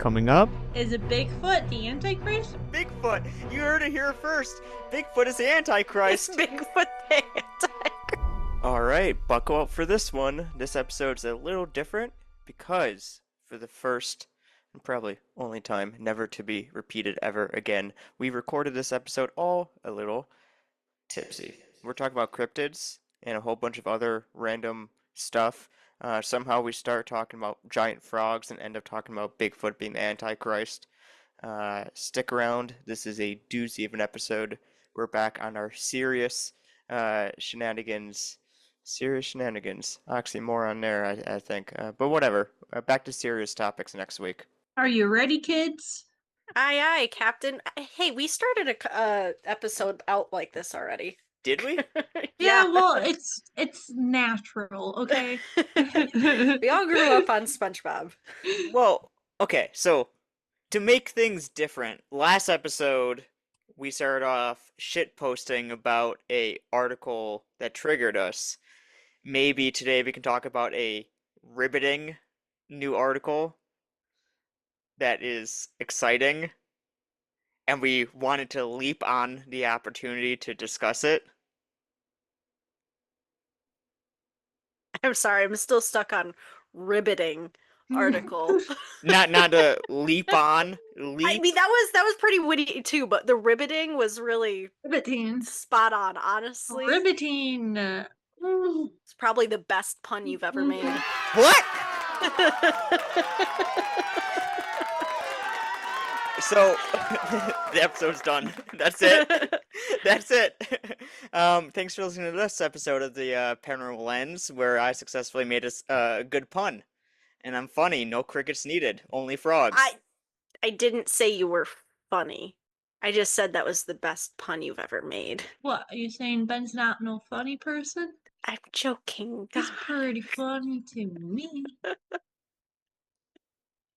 Coming up, Is it Bigfoot the Antichrist? Bigfoot! You heard it here first! Bigfoot is the Antichrist! Bigfoot the Antichrist. Alright, buckle up for this one. This episode's a little different because for the first and probably only time, never to be repeated ever again, we recorded this episode all a little tipsy. We're talking about cryptids and a whole bunch of other random stuff. Somehow we start talking about giant frogs and end up talking about Bigfoot being the Antichrist. Stick around. This is a doozy of an episode. We're back on our serious shenanigans. Serious shenanigans. Actually, more on there, I think. But whatever. Back to serious topics next week. Are you ready, kids? Aye, aye, Captain. Hey, we started a episode out like this already. Did we? Yeah, well, it's natural, okay? We all grew up on SpongeBob. Well, okay, so to make things different, last episode we started off shit posting about a article that triggered us. Maybe today we can talk about a ribbit-ing new article that is exciting, and we wanted to leap on the opportunity to discuss it. I'm sorry, I'm still stuck on ribbit-ing article. Not to leap on. I mean, that was pretty witty too, but the ribbit-ing was really Ribbit-ing. spot on, honestly. Ribbit-ing. It's probably the best pun you've ever made. What? So, the episode's done. That's it. That's it. Thanks for listening to this episode of the Paranormal Lens, where I successfully made a good pun. And I'm funny. No crickets needed. Only frogs. I didn't say you were funny. I just said that was the best pun you've ever made. What, are you saying Ben's not no funny person? I'm joking. He's pretty funny to me.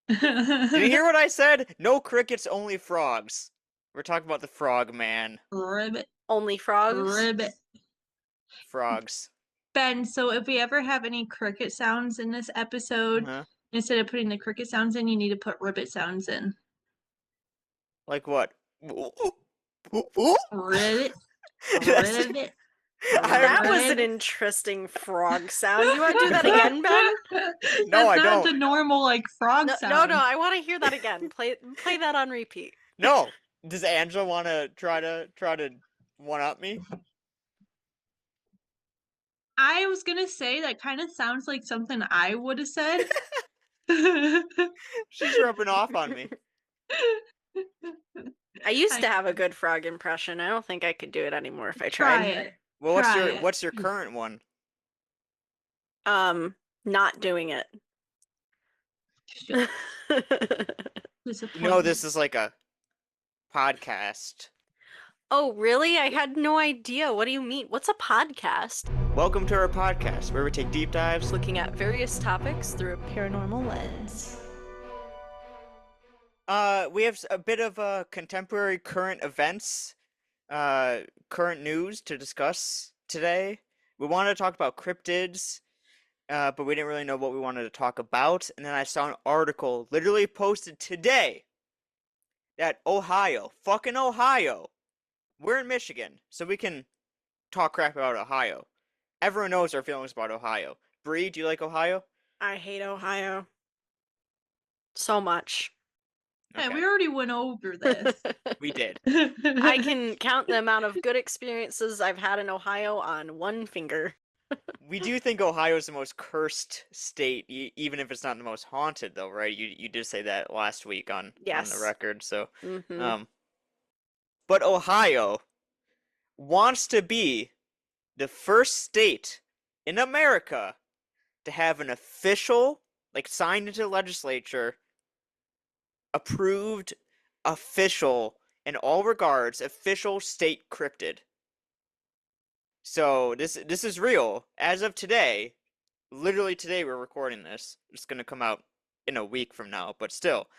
Did you hear what I said? No crickets, only frogs. We're talking about the Frogman. Ribbit. Only frogs? Ribbit. Frogs. Ben, so if we ever have any cricket sounds in this episode, instead of putting the cricket sounds in, you need to put ribbit sounds in. Like what? Ribbit. Ribbit. That was an interesting frog sound. You want to do that again, Ben? No, I don't. That's not the normal, like, frog sound. No, I want to hear that again. Play that on repeat. No. Does Angela want to try to one-up me? I was gonna say that kind of sounds like something I would have said. She's rubbing off on me. I used to have a good frog impression. I don't think I could do it anymore if I Try tried. it. Well, Try what's your current one? Not doing it. No, this is like a podcast. Oh, really? I had no idea. What do you mean? What's a podcast? Welcome to our podcast, where we take deep dives Looking at various topics through a paranormal lens. We have a bit of contemporary current events, current news to discuss today. We wanted to talk about cryptids, but we didn't really know what we wanted to talk about. And then I saw an article literally posted today that fucking Ohio, we're in Michigan, so we can talk crap about Ohio. Everyone knows our feelings about Ohio. Bree, do you like Ohio? I hate Ohio. So much. Yeah, Okay. we already went over this. We did. I can count the amount of good experiences I've had in Ohio on one finger. We do think Ohio is the most cursed state, even if it's not the most haunted, though, right? You did say that last week on the record, so. Mm-hmm. But Ohio wants to be the first state in America to have an official, like signed into the legislature, approved, official, in all regards, official state cryptid. So this is real. As of today, literally today we're recording this. It's going to come out in a week from now, but still.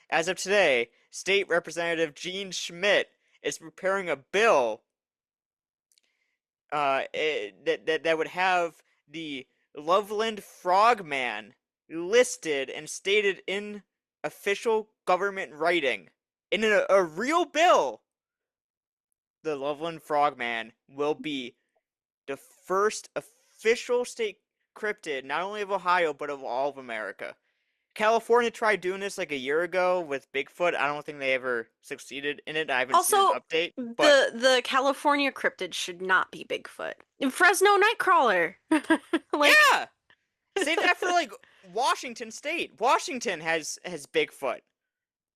As of today, State Representative Gene Schmidt is preparing a bill that would have the Loveland Frogman listed and stated in official government writing, in a real bill, the Loveland Frogman will be the first official state cryptid, not only of Ohio, but of all of America. California tried doing this like a year ago with Bigfoot. I don't think they ever succeeded in it. I haven't seen an Also, update, but the California cryptid should not be Bigfoot. Fresno Nightcrawler. Like, yeah, save that for like Washington State. Washington has Bigfoot,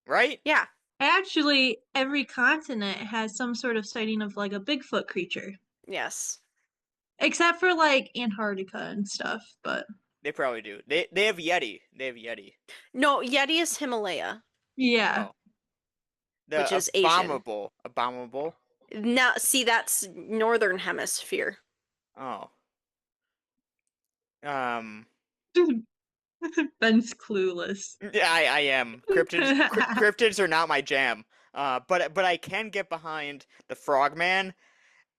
right? yeah. Actually, every continent has some sort of sighting of like a Bigfoot creature. Yes. Except for like Antarctica and stuff, but They probably do. They have Yeti. They have Yeti. No, Yeti is Himalaya, yeah. Oh, which the is Asian. abominable. Now, see, that's Northern Hemisphere. Oh, Ben's clueless. yeah, I am. Cryptids are not my jam. But I can get behind the Frogman.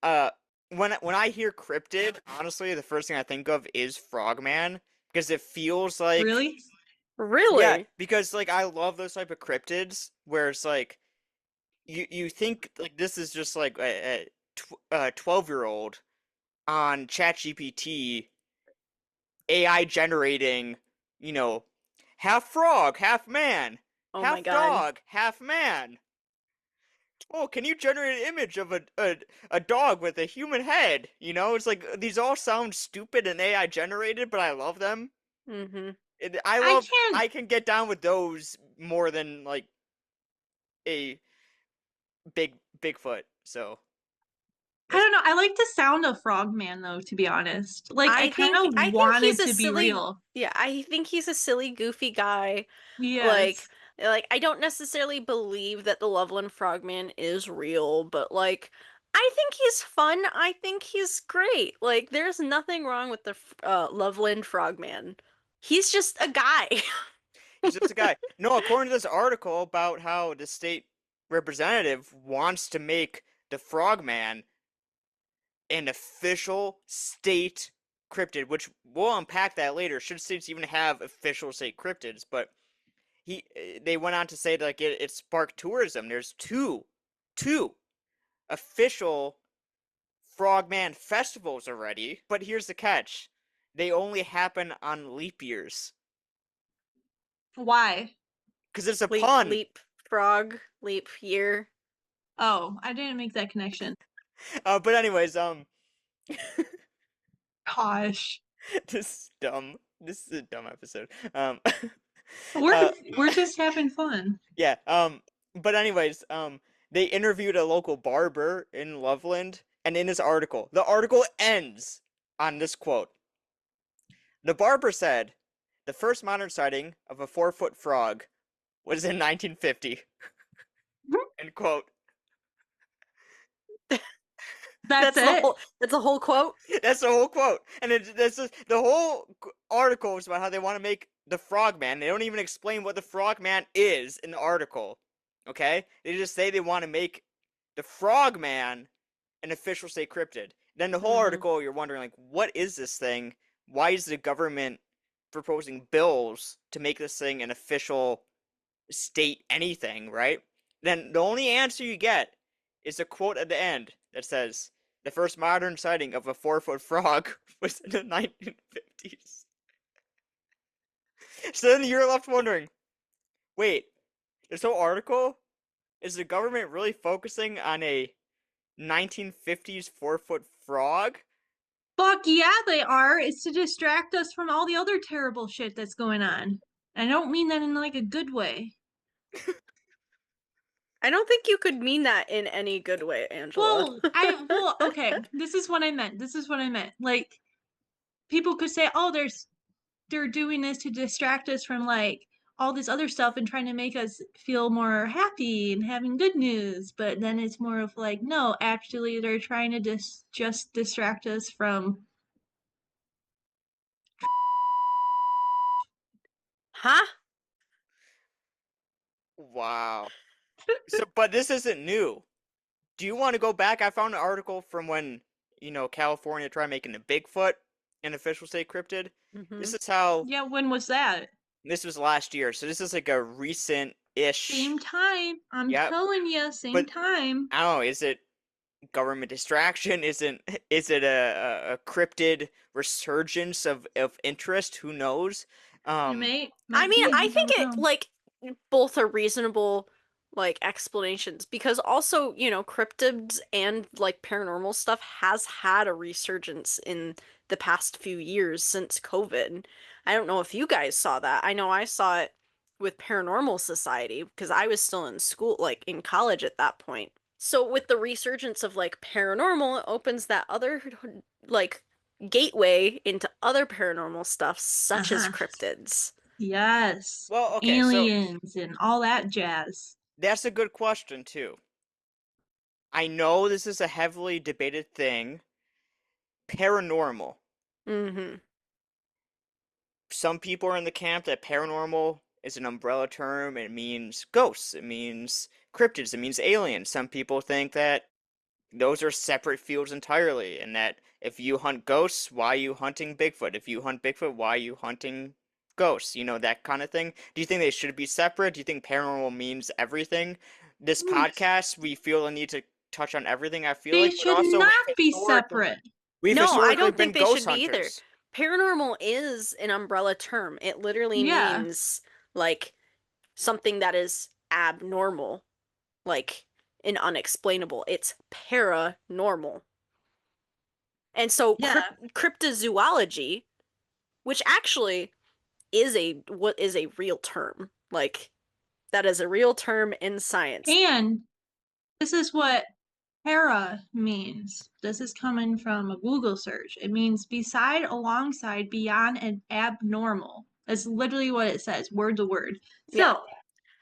Uh, when I hear cryptid, honestly, the first thing I think of is Frogman because it feels like Really? Really? yeah, because like I love those type of cryptids where it's like you think like this is just like a 12-year-old on ChatGPT AI generating, you know, half frog, half man, Oh my half God. dog, half man. Oh, can you generate an image of a dog with a human head? You know, it's like these all sound stupid and AI generated, but I love them. Mm-hmm. I can't. I can get down with those more than like a Bigfoot. So I don't know. I like the sound of Frogman though, to be honest. Like I kind of I think want he's it a to be silly, real. yeah, I think he's a silly, goofy guy. Like, Yes. I don't necessarily believe that the Loveland Frogman is real, but like, I think he's fun. I think he's great. Like, there's nothing wrong with the Loveland Frogman. He's just a guy. he's just a guy. No, according to this article about how the state representative wants to make the Frogman an official state cryptid, which we'll unpack that later. Should states even have official state cryptids? But they went on to say that like it sparked tourism. There's two official Frogman festivals already. But here's the catch: they only happen on leap years. Why? Because it's a Leap, pun. leap, frog, leap year. Oh, I didn't make that connection. But anyways, Gosh. this is dumb. This is a dumb episode. We're just having fun. Yeah. But anyways, they interviewed a local barber in Loveland, and in his article, the article ends on this quote. The barber said, "The first modern sighting of a 4-foot frog was in 1950." End quote. That's the it. whole. That's a whole quote. That's the whole quote, and the whole article is about how they want to make the Frogman. They don't even explain what the Frogman is in the article. Okay, they just say they want to make the Frogman an official state cryptid. Then the whole article, you're wondering like, what is this thing? Why is the government proposing bills to make this thing an official state anything? Right? Then the only answer you get is a quote at the end that says, "The first modern sighting of a 4-foot frog was in the 1950s." So then you're left wondering, wait, this whole article, is the government really focusing on a 1950s 4-foot frog? Fuck yeah, they are. It's to distract us from all the other terrible shit that's going on. I don't mean that in like a good way. I don't think you could mean that in any good way, Angela. Well, okay. This is what I meant. Like people could say, "Oh, they're doing this to distract us from like all this other stuff and trying to make us feel more happy and having good news." But then it's more of like, no, actually they're trying to just distract us from Huh? Wow. So, but this isn't new. Do you want to go back? I found an article from when, California tried making the Bigfoot an official state cryptid. Mm-hmm. This is how Yeah, when was that? This was last year, so this is like a recent-ish. Same time. I'm Yep. telling you, same But time. I don't know. Is it government distraction? Is it a cryptid resurgence of interest? Who knows? Might I mean, be, I you think don't it know. like both are reasonable like explanations because also, cryptids and like paranormal stuff has had a resurgence in the past few years since COVID. I don't know if you guys saw that. I know I saw it with Paranormal Society because I was still in school, like in college at that point. So with the resurgence of like paranormal, it opens that other like gateway into other paranormal stuff such as Uh-huh. cryptids. Yes. Well, okay, so Aliens and all that jazz. that's a good question too. I know this is a heavily debated thing. Paranormal. Mm-hmm. Some people are in the camp that paranormal is an umbrella term. It means ghosts. It means cryptids. It means aliens. Some people think that those are separate fields entirely, and that if you hunt ghosts, why are you hunting Bigfoot? If you hunt Bigfoot, why are you hunting ghosts? You know, that kind of thing. Do you think they should be separate? Do you think paranormal means everything? This podcast, we feel the need to touch on everything, I feel They like, but should also not be separate. we've No, I historically don't been think they ghost should be either. hunters. Paranormal is an umbrella term. It literally Yeah. means like something that is abnormal, like and unexplainable. It's paranormal. And so Yeah. cryptozoology, which actually is a real term. Like that is a real term in science. And this is what para means. This is coming from a Google search. It means beside, alongside, beyond, and abnormal. That's literally what it says, word to word. Yeah. So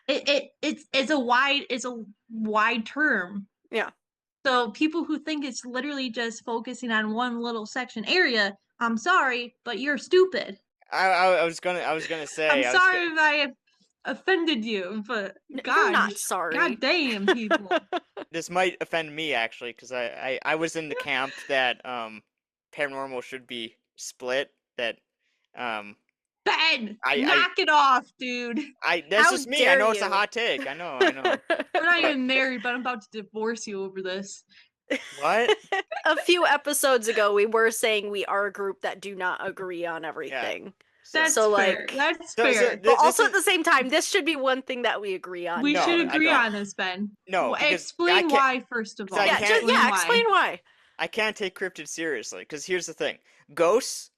it's a wide term. Yeah. So people who think it's literally just focusing on one little section area, I'm sorry, but you're stupid. I was gonna say. I'm sorry if I offended you, but You're not sorry. God damn people. This might offend me actually, because I was in the camp that paranormal should be split. That um Ben, I knock it off, dude. that's How just me. I dare know it's a you. hot take. I know. We're not But- even married, but I'm about to divorce you over this. What? A few episodes ago, we were saying we are a group that do not agree on everything. That's So, fair. like- That's So- fair. But also at the same time, this should be one thing that we agree on. We No, should I agree don't. on this, Ben. No, Well, because I explain can't- why first of 'cause all. I Yeah, can't- explain why. I can't take cryptids seriously. Because here's the thing: ghosts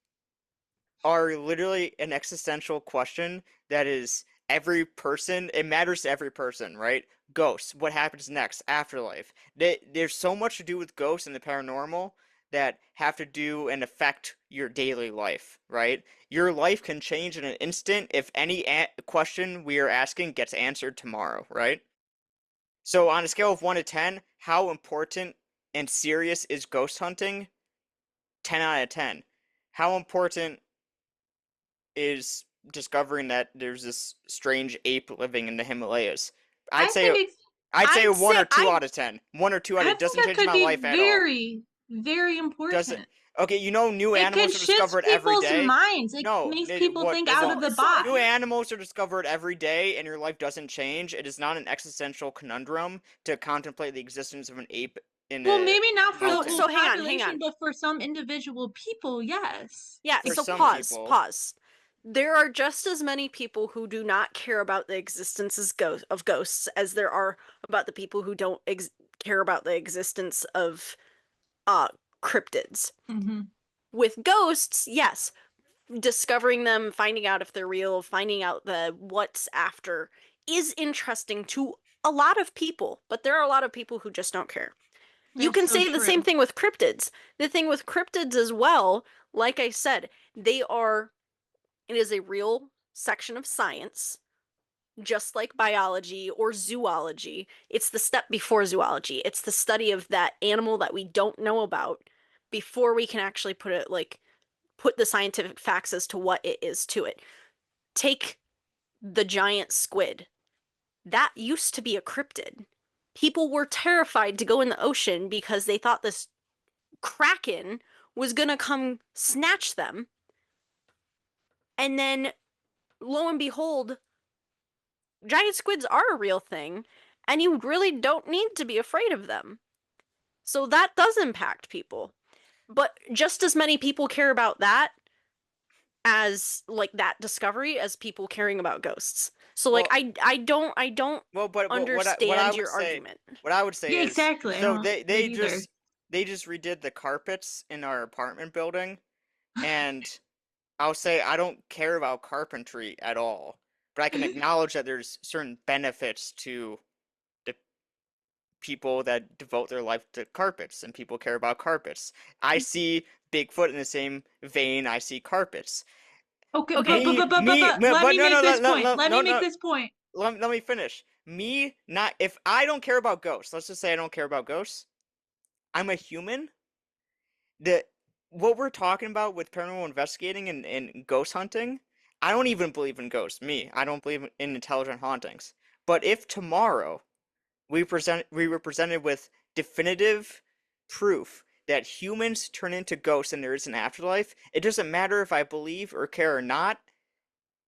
are literally an existential question that is every person. It matters to every person, right? Ghosts. What happens next? Afterlife. There's so much to do with ghosts and the paranormal that have to do and affect your daily life, right? Your life can change in an instant if any question we are asking gets answered tomorrow, right? So on a scale of 1 to 10, how important and serious is ghost hunting? 10 out of 10. How important is discovering that there's this strange ape living in the Himalayas? I'd say I'd a 1 or say 2 out of 10. 1 or 2 out of I it think doesn't that change could my be life at all. very, very important. Doesn't. Okay, new It animals could are shift discovered every people's day. minds. It No, makes it- people what- think as out long- of the so if box. New animals are discovered every day and your life doesn't change. It is not an existential conundrum to contemplate the existence of an ape in Well, a maybe not for the mountain. whole So hang on, population, but for some individual people, yes. Yeah, For so some pause. people. There are just as many people who do not care about the existence of ghosts as there are about the people who don't care about the existence of cryptids. Mm-hmm. With ghosts, yes, discovering them, finding out if they're real, finding out the what's after is interesting to a lot of people, but there are a lot of people who just don't care. You can say the same thing with cryptids. The thing with cryptids as well, like I said, it is a real section of science, just like biology or zoology. It's the step before zoology. It's the study of that animal that we don't know about before we can actually put the scientific facts as to what it is to it. Take the giant squid. That used to be a cryptid. People were terrified to go in the ocean because they thought this kraken was gonna come snatch them. And then lo and behold, giant squids are a real thing, and you really don't need to be afraid of them. So that does impact people. But just as many people care about that as like that discovery as people caring about ghosts. So like Well, I don't well, but what I understand would your say, argument. what I would say Yeah, is, exactly. I so don't they get it either. they just redid the carpets in our apartment building, and I'll say I don't care about carpentry at all, but I can acknowledge that there's certain benefits to the people that devote their life to carpets, and people care about carpets. I see Bigfoot in the same vein I see carpets. Okay, Okay. let But me no, make no, this no, point. no, Let no, me make no. this point. Let me finish. Me, not if I don't care about ghosts. Let's just say I don't care about ghosts. I'm a human. The what we're talking about with paranormal investigating and ghost hunting, I don't even believe in ghosts. Me, I don't believe in intelligent hauntings. But if tomorrow we were presented with definitive proof that humans turn into ghosts and there is an afterlife, it doesn't matter if I believe or care or not.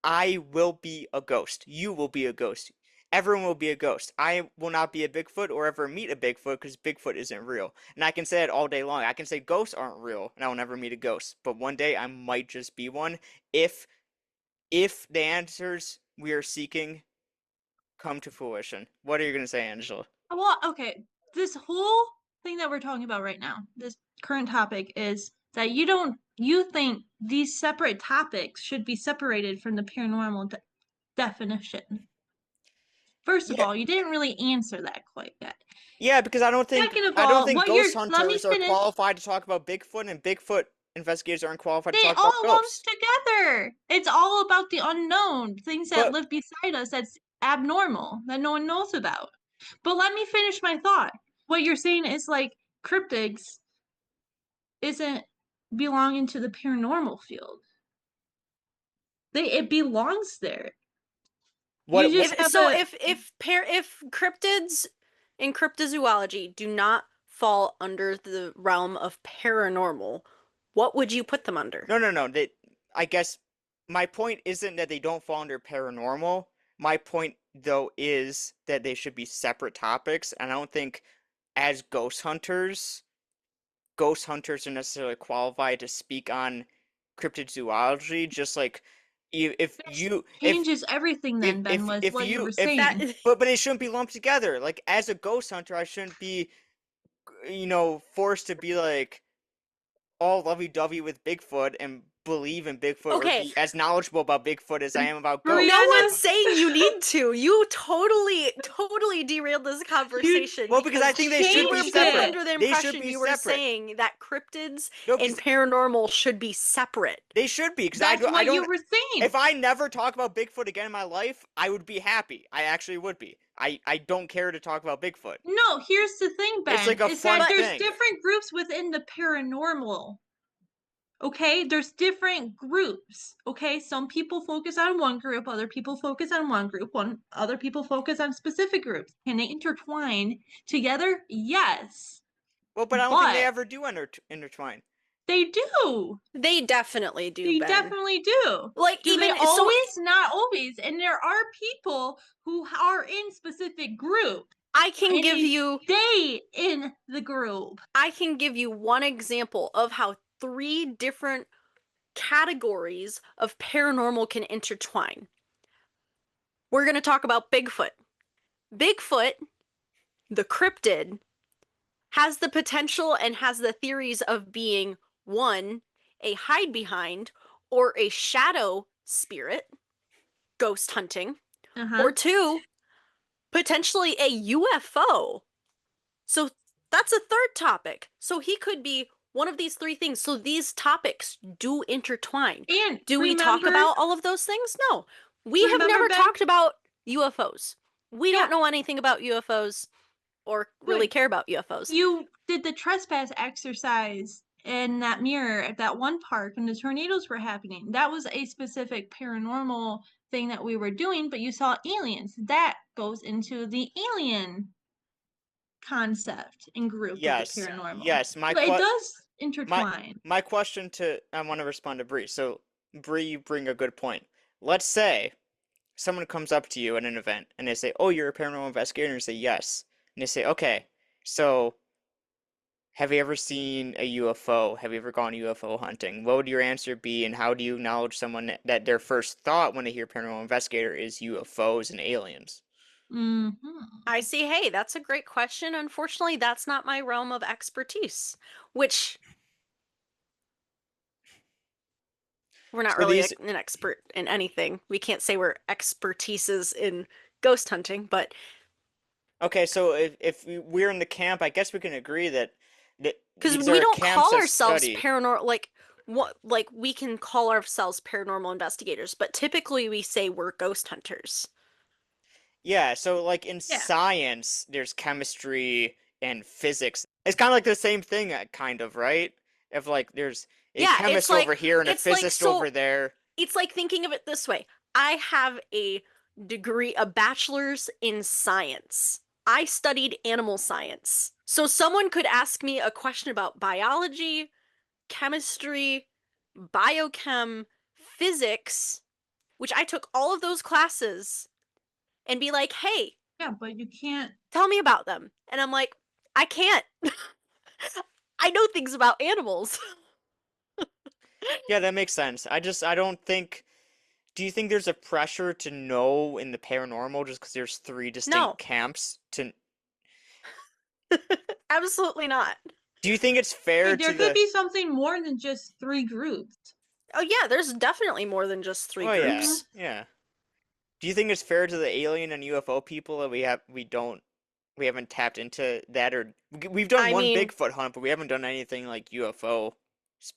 I will be a ghost. You will be a ghost. Everyone will be a ghost. I will not be a Bigfoot or ever meet a Bigfoot because Bigfoot isn't real. And I can say it all day long. I can say ghosts aren't real and I will never meet a ghost. But one day I might just be one if the answers we are seeking come to fruition. What are you going to say, Angela? Well, okay. This whole thing that we're talking about right now, this current topic, is that you think these separate topics should be separated from the paranormal definition. First of Yeah, all, you didn't really answer that quite yet. yeah, because Second of I don't all, think what you're ghost let me hunters are finish. qualified to talk about Bigfoot, and Bigfoot investigators aren't qualified to They talk about all lumps ghosts. together. It's all about the unknown, things that But live beside us that's abnormal, that no one knows about. But let me finish my thought. What you're saying is like cryptids isn't belonging to the paranormal field. It belongs there. You what just If have so a if cryptids in cryptozoology do not fall under the realm of paranormal, what would you put them under? No. I guess my point isn't that they don't fall under paranormal. My point, though, is that they should be separate topics. And I don't think, as ghost hunters are necessarily qualified to speak on cryptozoology. Just like if that you changes everything then, Ben, with if what you you were if That saying. but it shouldn't be lumped together. Like as a ghost hunter, I shouldn't be forced to be like all lovey-dovey with Bigfoot and believe in Bigfoot or okay, be as knowledgeable about Bigfoot as I am about no ghosts. Brianna, one's saying you need to. You totally derailed this conversation Well, because I because think they we should changed be were both separate. it. under the They should impression be you were separate. saying that cryptids No, and because paranormal should be separate. they should be. Because That's I what you don't. were saying. If I never talk about Bigfoot again in my life, I would be happy. I actually would be. I don't care to talk about Bigfoot. No, here's the thing, It's Ben, like a is that fun But there's thing. different groups within the paranormal. Okay, there's different groups. Okay, some people focus on one group, other people focus on one group, other people focus on specific groups. Can they intertwine together? Yes, Well, but I don't think they but ever do intertwine. they do. they definitely do, They Ben. definitely do. Like Do they even so always? Not always. And there are people who are in specific groups I can and give they you stay in the group. one example of how three different categories of paranormal can intertwine. We're going to talk about Bigfoot. Bigfoot, the cryptid, has the potential and has the theories of being one, a hide behind or a shadow spirit, ghost hunting, or Uh-huh. two, potentially a UFO. So that's a third topic. So he could be one of these three things. So these topics do intertwine. And Do we talk about all of those things? No. We have remember, never Ben? talked about UFOs. We Yeah. don't know anything about UFOs or really Good. care about UFOs. You did the trespass exercise in that mirror at that one park when the tornadoes were happening. That was a specific paranormal thing that we were doing, but you saw aliens. That goes into the alien concept and group of the Yes, paranormal. yes. So it does my intertwine. my question to I want to respond to Bree. So Bree, you bring a good point. let's say someone comes up to you at an event and they say, "Oh, you're a paranormal investigator," and you say, "Yes," and they say, "Okay, so have you ever seen a UFO? Have you ever gone UFO hunting?" What would your answer be, and how do you acknowledge someone that their first thought when they hear paranormal investigator is UFOs and aliens? Mm-hmm. I see. Hey, that's a great question. Unfortunately, that's not my realm of expertise, which we're not So really these, an expert in anything. We can't say we're expertises in ghost hunting, but okay, so if we're in the camp, I guess we can agree that because these we are don't camps call that ourselves study. paranormal, like what, like we can call ourselves paranormal investigators, but typically we say we're ghost hunters. Yeah, so like in Yeah. science, there's chemistry and physics. It's kind of like the same thing, kind of, right? If like there's a Yeah, chemist over here and a it's like physicist so over there. it's like thinking of it this way. I have a degree, a bachelor's in science. I studied animal science. So someone could ask me a question about biology, chemistry, biochem, physics, which I took all of those classes, and be like, "Hey, Yeah, but you can't. tell me about them." And I'm like, "I can't. I know things about animals." Yeah, that makes sense. I don't think. Do you think there's a pressure to know in the paranormal just because there's three distinct No, camps to? absolutely not. Do you think it's fair Like, to there could the? be something more than just 3 groups. Oh yeah, there's definitely more than just three Oh yeah, Mm-hmm. groups. yeah. Do you think it's fair to the alien and UFO people that we haven't tapped into that, or we've done I one mean, Bigfoot hunt, but we haven't done anything like UFO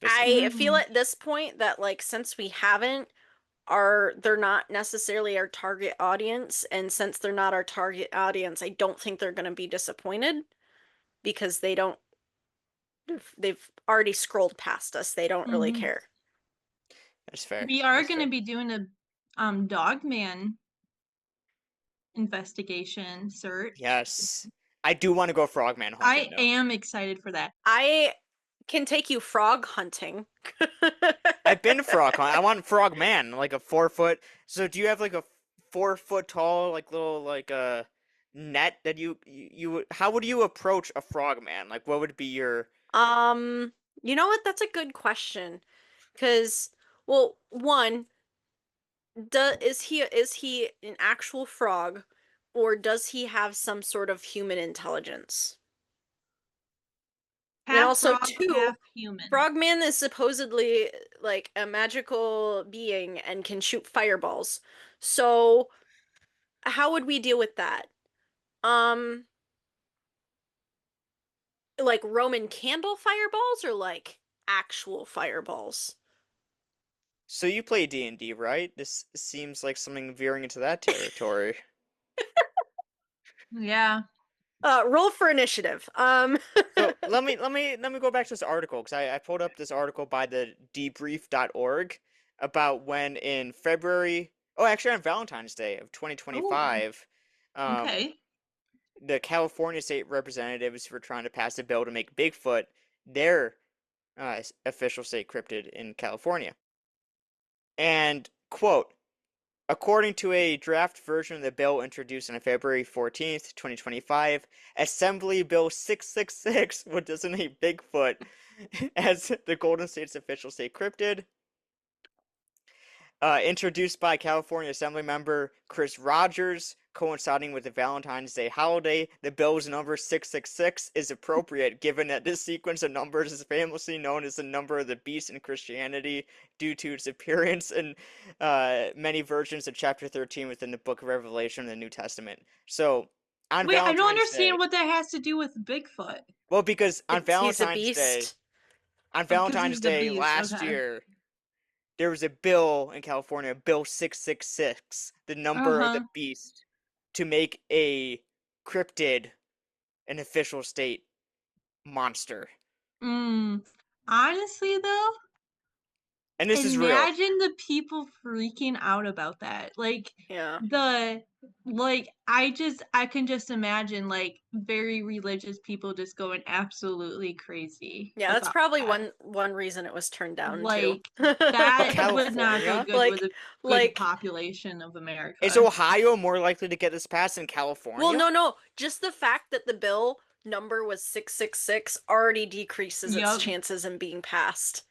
I specific. feel Mm-hmm. at this point that like since we haven't, are they're not necessarily our target audience, and since they're not our target audience, I don't think they're going to be disappointed because they don't they've already scrolled past us. They don't really Mm-hmm. care. That's fair. We are That's going to fair. be doing a Dogman investigation search. Yes, I do want to go frogman hunting I though. am excited for that. I can take you frog hunting. I've been frog hunt. I want frogman, like a 4 foot. So do you have like a 4 foot tall, like little like net that how would you approach a frogman? Like what would be your Um, you know what? That's a good question. Because, well, one, is he an actual frog, or does he have some sort of human intelligence? And Half also, frog, half two, human. Frogman is supposedly like a magical being and can shoot fireballs. So, how would we deal with that? Um, like Roman candle fireballs or like actual fireballs? So you play D&D, right? This seems like something veering into that territory. Yeah. Roll for initiative. So let me go back to this article because I pulled up this article by the debrief.org about when in February, oh actually on Valentine's Day of Oh, 2025, um, okay. the California state representatives were trying to pass a bill to make Bigfoot their official state cryptid in California. And quote, according to a draft version of the bill introduced on February 14th, 2025, Assembly Bill 666 would designate Bigfoot as the Golden State's official state cryptid. Introduced by California Assemblymember Chris Rogers, coinciding with the Valentine's Day holiday, the bill's number 666 is appropriate given that this sequence of numbers is famously known as the number of the beast in Christianity due to its appearance in many versions of chapter 13 within the book of Revelation in the New Testament. So, on Wait, I don't Valentine's Day, understand what that has to do with Bigfoot. well, because he's a beast. On Oh, because Valentine's he's the Day beast. last Okay. year, there was a bill in California, Bill 666, the number of the Uh-huh. beast, to make a cryptid an official state monster. Mm. Honestly, though, And this is real. Imagine the people freaking out about that. Like Yeah. I can just imagine like very religious people just going absolutely crazy. Yeah, that's about probably that. one reason it was turned down too. Like that would not go California? good Like- with a good like- population of America. Is Ohio more likely to get this passed than California? Well, no. Just the fact that the bill number was 666 already decreases its Yup. chances in being passed.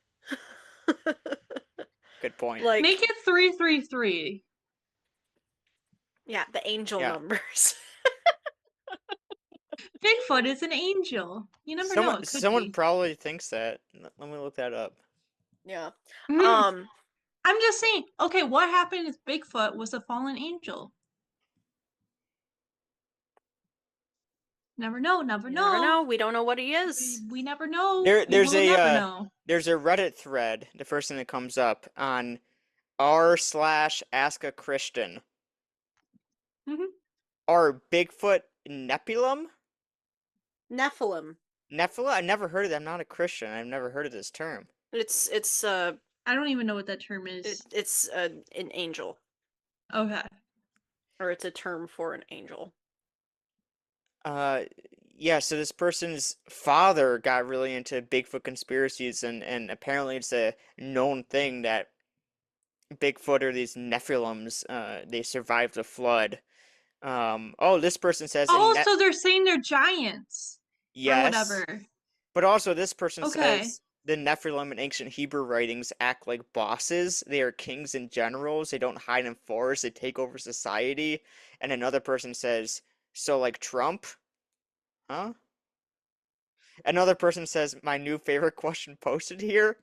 Good point. Like, Make it 333. yeah, the angel Yeah. numbers. Bigfoot is an angel. You never know. It could Someone be. probably thinks that. Let me look that up. Yeah. I'm just saying. Okay, what happened if Bigfoot was a fallen angel? Never know. Never You know. never know. We don't know what he is. We never know. There's we will a never know. there's a Reddit thread. The first thing that comes up on r/askachristian. Mhm. Are Bigfoot Nephilim? Nephilim. Nephilim? I never heard of that. I'm not a Christian. I've never heard of this term. It's I don't even know what that term is. it's an angel, Okay. or it's a term for an angel. Yeah, so this person's father got really into Bigfoot conspiracies, and apparently it's a known thing that Bigfoot or these Nephilims, they survived the flood. This person says So they're saying they're giants. yes, Or whatever. but also this person Okay. says the Nephilim in ancient Hebrew writings act like bosses. They are kings and generals. They don't hide in forests. They take over society. And another person says, so like Trump? Huh? Another person says, my new favorite question posted here.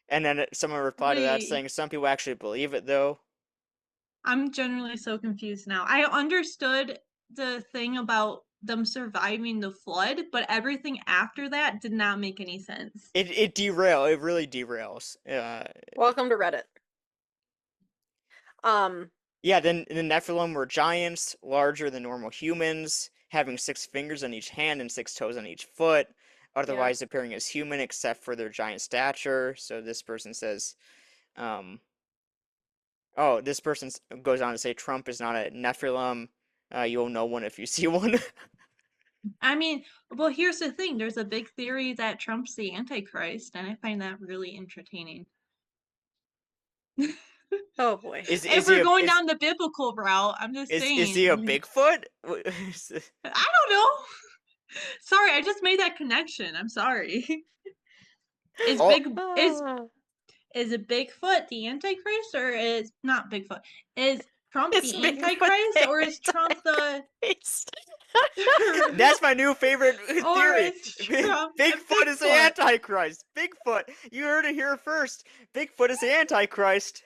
And then someone replied to that Wait. saying, some people actually believe it though. I'm generally so confused now. I understood the thing about them surviving the flood, but everything after that did not make any sense. It really derails. Welcome to Reddit. Yeah, then the Nephilim were giants, larger than normal humans, having 6 fingers on each hand and 6 toes on each foot, otherwise appearing as human except for their giant stature. So this person says, this person goes on to say Trump is not a Nephilim. You'll know one if you see one. I mean, well, here's the thing. There's a big theory that Trump's the Antichrist, and I find that really entertaining. Oh boy. If we're going down the biblical route, I'm just saying. Is he a Bigfoot? I don't know. Sorry, I just made that connection. I'm sorry. Is it Bigfoot the Antichrist, or is not Bigfoot? Is Trump It's the Bigfoot Antichrist, the or is Trump the? That's my new favorite Or theory. is Trump a Bigfoot is the Bigfoot? Antichrist. Bigfoot. You heard it here first. Bigfoot is the Antichrist.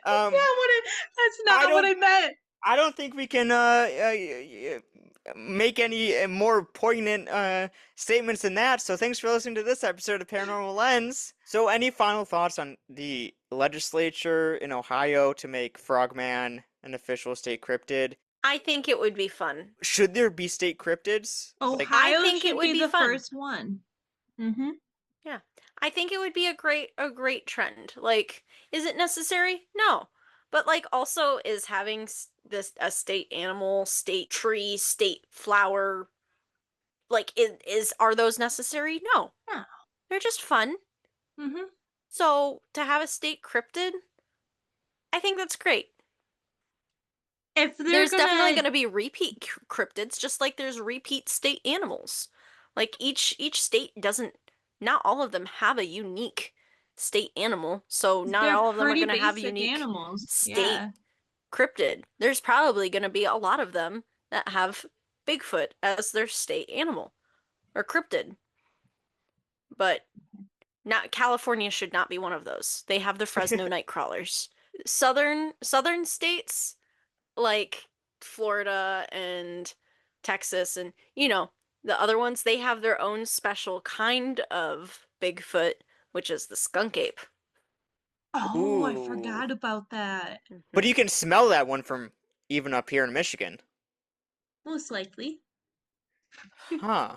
That's not what I meant. I don't think we can make any more poignant statements than that. So thanks for listening to this episode of Paranormal Lens. So any final thoughts on the legislature in Ohio to make Frogman an official state cryptid? I think it would be fun. Should there be state cryptids? Ohio I think should it would be be the fun. first one. Mm-hmm. Yeah. I think it would be a great trend. Like, is it necessary? No. But like also is having a state animal, state tree, state flower, like are those necessary? No. No. They're just fun. Mm-hmm. So to have a state cryptid, I think that's great. If There's definitely going to be repeat cryptids, just like there's repeat state animals. Like each state doesn't, not all of them have a unique state animal, so not all of them are going to have unique animals. state cryptid. There's probably going to be a lot of them that have Bigfoot as their state animal or cryptid. But not California should not be one of those. They have the Fresno Nightcrawlers. Southern states like Florida and Texas and the other ones, they have their own special kind of Bigfoot, which is the skunk ape. Oh, I forgot about that. But you can smell that one from even up here in Michigan. Most likely. Huh.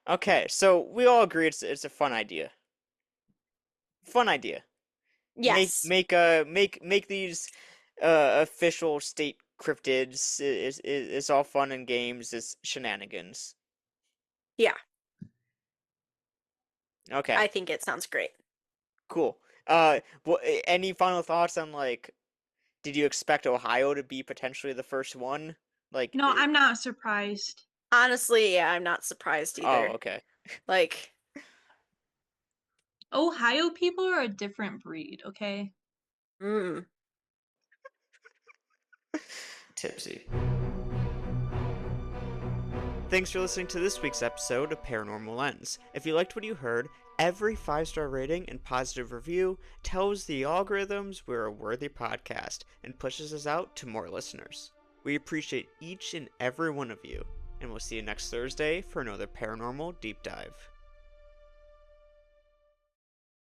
Okay, so we all agree it's a fun idea. Fun idea. Yes. make these official state cryptids. It's all fun and games. It's shenanigans. Yeah, Okay, I think it sounds great. cool. Any final thoughts on like? Did you expect Ohio to be potentially the first one? Like, No, I'm not surprised. Honestly, yeah, I'm not surprised oh, either. okay. Like, Ohio people are a different breed, okay? mm. Tipsy. Thanks for listening to this week's episode of Paranormal Lens. If you liked what you heard, every 5-star rating and positive review tells the algorithms we're a worthy podcast and pushes us out to more listeners. We appreciate each and every one of you, and we'll see you next Thursday for another paranormal deep dive.